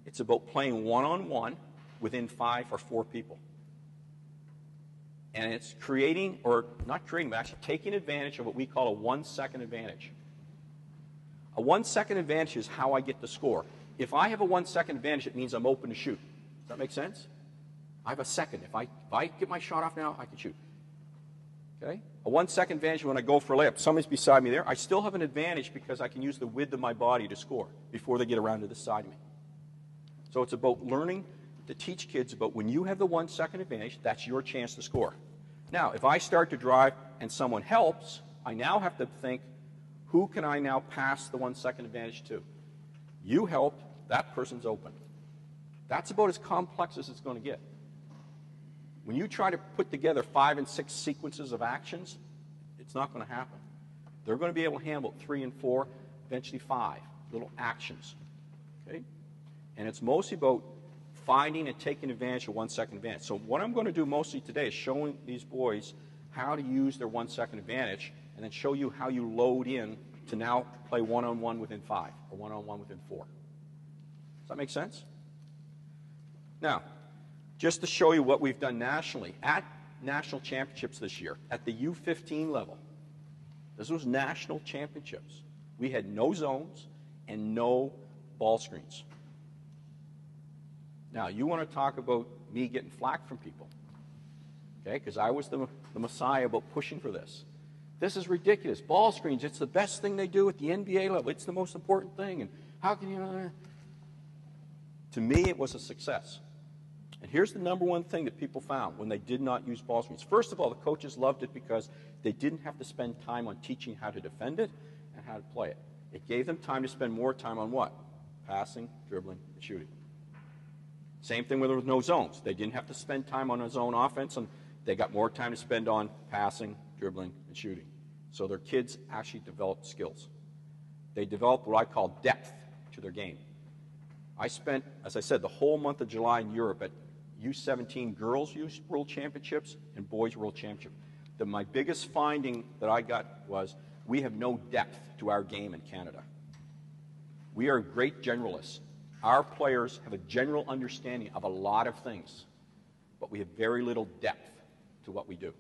It's about playing one-on-one within 5 or 4 people. And it's creating, or not creating, but actually taking advantage of what we call a 1-second advantage. A 1-second advantage is how I get the score. If I have a 1-second advantage, it means I'm open to shoot. Does that make sense? I have a second. If I get my shot off now, I can shoot. Okay? A 1-second advantage when I go for a layup. Somebody's beside me there. I still have an advantage because I can use the width of my body to score before they get around to the side of me. So it's about learning to teach kids about when you have the 1-second advantage, that's your chance to score. Now, if I start to drive and someone helps, I now have to think, who can I now pass the 1-second advantage to? You helped, that person's open. That's about as complex as it's going to get. When you try to put together 5 and 6 sequences of actions, it's not going to happen. They're going to be able to handle 3 and 4, eventually 5 little actions. Okay? And it's mostly about finding and taking advantage of 1-second advantage. So what I'm going to do mostly today is showing these boys how to use their 1-second advantage and then show you how you load in to now play one-on-one within 5 or one-on-one within 4. Does that make sense? Now, just to show you what we've done nationally, at national championships this year, at the U15 level, this was national championships. We had no zones and no ball screens. Now, you want to talk about me getting flack from people, okay? Because I was the messiah about pushing for this. This is ridiculous. Ball screens, it's the best thing they do at the NBA level. It's the most important thing. And how can you... To me, it was a success. And here's the number one thing that people found when they did not use ball screens. First of all, the coaches loved it because they didn't have to spend time on teaching how to defend it and how to play it. It gave them time to spend more time on what? Passing, dribbling, and shooting. Same thing when there was no zones. They didn't have to spend time on a zone offense, and they got more time to spend on passing, dribbling, and shooting. So their kids actually developed skills. They developed what I call depth to their game. I spent, as I said, the whole month of July in Europe at U17 Girls World Championships and Boys World Championship. My biggest finding that I got was we have no depth to our game in Canada. We are great generalists. Our players have a general understanding of a lot of things, but we have very little depth to what we do.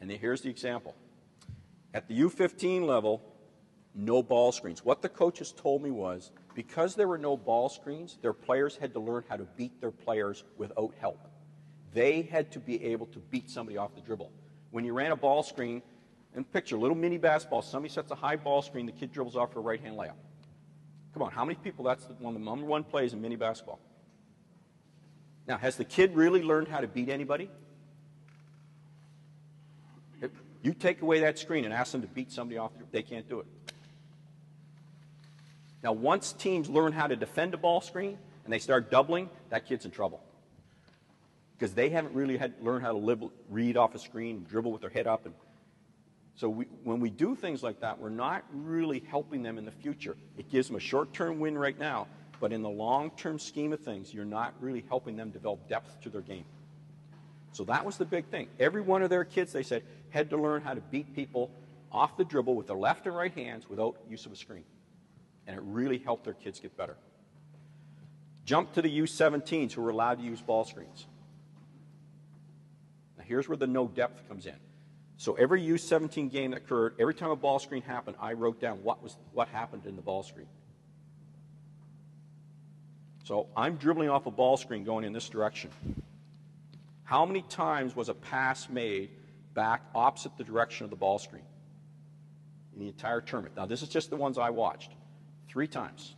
And here's the example. At the U15 level, no ball screens. What the coaches told me was, because there were no ball screens, their players had to learn how to beat their players without help. They had to be able to beat somebody off the dribble. When you ran a ball screen, and picture a little mini basketball, somebody sets a high ball screen, the kid dribbles off for a right-hand layup. Come on, how many people, that's one of the number one plays in mini basketball. Now, has the kid really learned how to beat anybody? If you take away that screen and ask them to beat somebody off, they can't do it. Now, once teams learn how to defend a ball screen and they start doubling, that kid's in trouble. Because they haven't really learned how to read off a screen, dribble with their head up. And so when we do things like that, we're not really helping them in the future. It gives them a short-term win right now, but in the long-term scheme of things, you're not really helping them develop depth to their game. So that was the big thing. Every one of their kids, they said, had to learn how to beat people off the dribble with their left and right hands without use of a screen. And it really helped their kids get better. Jump to the U17s who were allowed to use ball screens. Now here's where the no depth comes in. So every U17 game that occurred, every time a ball screen happened, I wrote down what happened in the ball screen. So I'm dribbling off a ball screen going in this direction. How many times was a pass made back opposite the direction of the ball screen in the entire tournament? Now this is just the ones I watched. 3 times.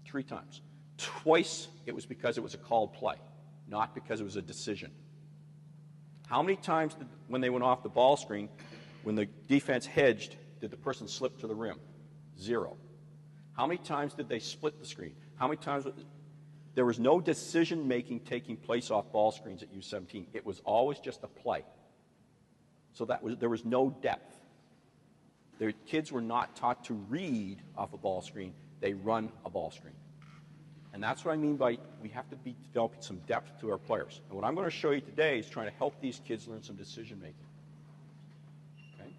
3 times. Twice it was because it was a called play, not because it was a decision. How many times when they went off the ball screen, when the defense hedged, did the person slip to the rim? 0. How many times did they split the screen? How many times? There was no decision-making taking place off ball screens at U17. It was always just a play. So there was no depth. The kids were not taught to read off a ball screen. They run a ball screen. And that's what I mean by we have to be developing some depth to our players. And what I'm going to show you today is trying to help these kids learn some decision making. Okay?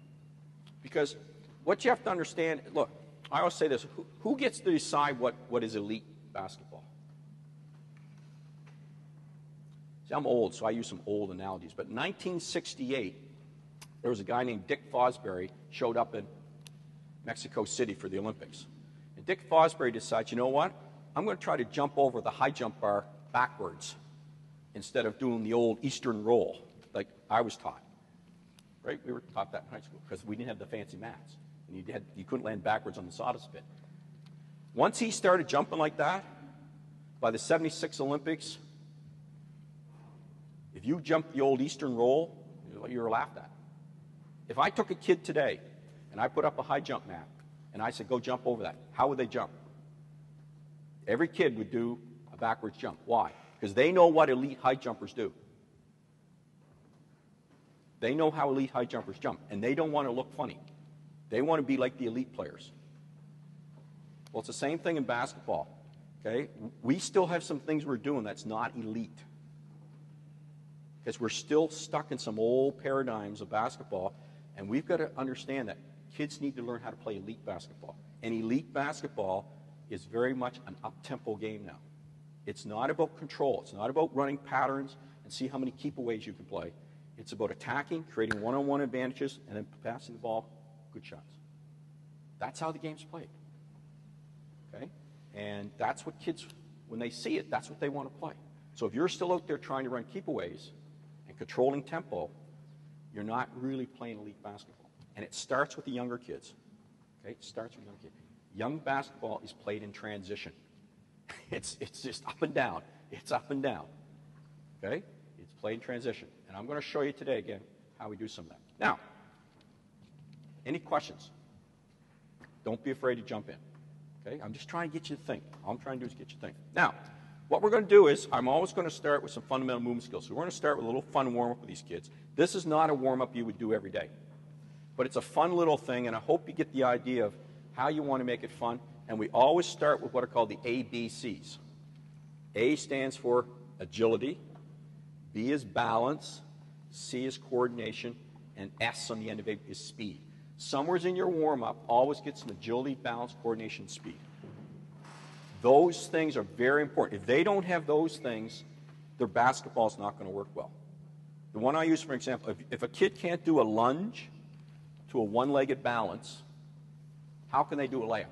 Because what you have to understand, look, I always say this, who gets to decide what is elite basketball? See, I'm old, so I use some old analogies. But in 1968, there was a guy named Dick Fosbury showed up in Mexico City for the Olympics. And Dick Fosbury decides, you know what? I'm going to try to jump over the high jump bar backwards instead of doing the old Eastern roll like I was taught. Right? We were taught that in high school because we didn't have the fancy mats. And you couldn't land backwards on the sawdust pit. Once he started jumping like that, by the 76 Olympics, if you jumped the old Eastern roll, you were laughed at. If I took a kid today and I put up a high jump mat and I said, go jump over that, how would they jump? Every kid would do a backwards jump. Why? Because they know what elite high jumpers do. They know how elite high jumpers jump, and they don't want to look funny. They want to be like the elite players. Well, it's the same thing in basketball. Okay? We still have some things we're doing that's not elite. Because we're still stuck in some old paradigms of basketball, and we've got to understand that kids need to learn how to play elite basketball. And elite basketball is very much an up-tempo game now. It's not about control. It's not about running patterns and see how many keep-aways you can play. It's about attacking, creating one-on-one advantages, and then passing the ball, good shots. That's how the game's played. Okay? And that's what kids, when they see it, that's what they want to play. So if you're still out there trying to run keep-aways and controlling tempo, you're not really playing elite basketball. And it starts with the younger kids. Okay? It starts with young kids. Young basketball is played in transition. It's just up and down. It's up and down. Okay? It's played in transition. And I'm going to show you today, again, how we do some of that. Now, any questions? Don't be afraid to jump in. Okay? I'm just trying to get you to think. All I'm trying to do is get you to think. Now, what we're going to do is I'm always going to start with some fundamental movement skills. So we're going to start with a little fun warm-up with these kids. This is not a warm-up you would do every day. But it's a fun little thing, and I hope you get the idea of how you want to make it fun. And we always start with what are called the ABCs. A stands for agility, B is balance, C is coordination, and S on the end of it is speed. Somewhere in your warm-up, always get some agility, balance, coordination, speed. Those things are very important. If they don't have those things, their basketball is not going to work well. The one I use, for example, if a kid can't do a lunge to a one-legged balance, how can they do a layup?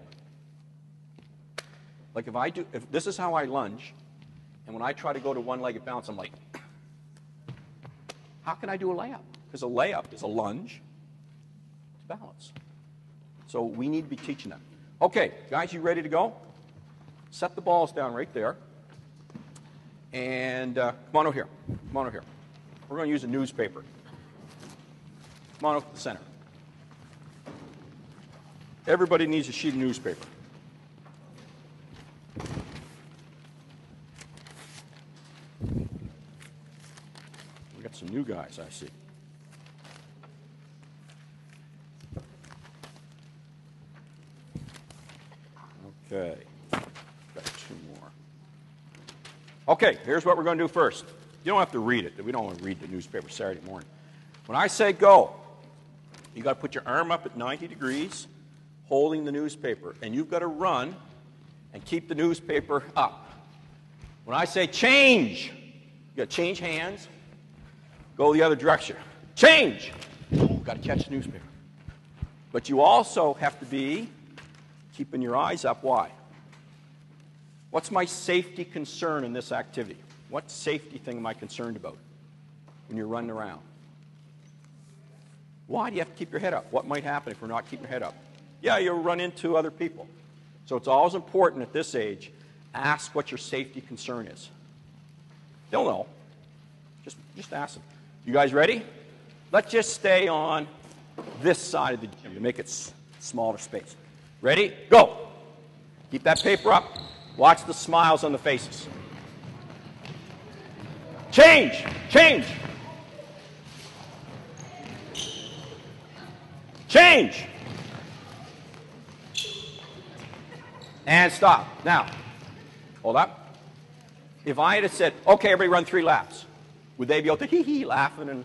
Like if this is how I lunge, and when I try to go to one-legged balance, I'm like, how can I do a layup? Because a layup is a lunge to balance. So we need to be teaching them. Okay, guys, you ready to go? Set the balls down right there. And come on over here. Come on over here. We're going to use a newspaper. Come on over to the center. Everybody needs a sheet of newspaper. We got some new guys, I see. Okay. Got two more. Okay, here's what we're going to do first. You don't have to read it. We don't want to read the newspaper Saturday morning. When I say go, you got to put your arm up at 90 degrees, holding the newspaper, and you've got to run and keep the newspaper up. When I say change, you got to change hands, go the other direction. Change! You've got to catch the newspaper. But you also have to be keeping your eyes up. Why? What's my safety concern in this activity? What safety thing am I concerned about when you're running around? Why do you have to keep your head up? What might happen if we're not keeping your head up? Yeah, you'll run into other people. So it's always important at this age, ask what your safety concern is. They'll know. Just ask them. You guys ready? Let's just stay on this side of the gym to make it smaller space. Ready? Go. Keep that paper up. Watch the smiles on the faces. Change. Change. Change. And stop. Now, hold up. If I had said, okay, everybody run 3 laps, would they be able to hee-hee laughing? And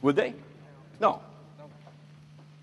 would they? No.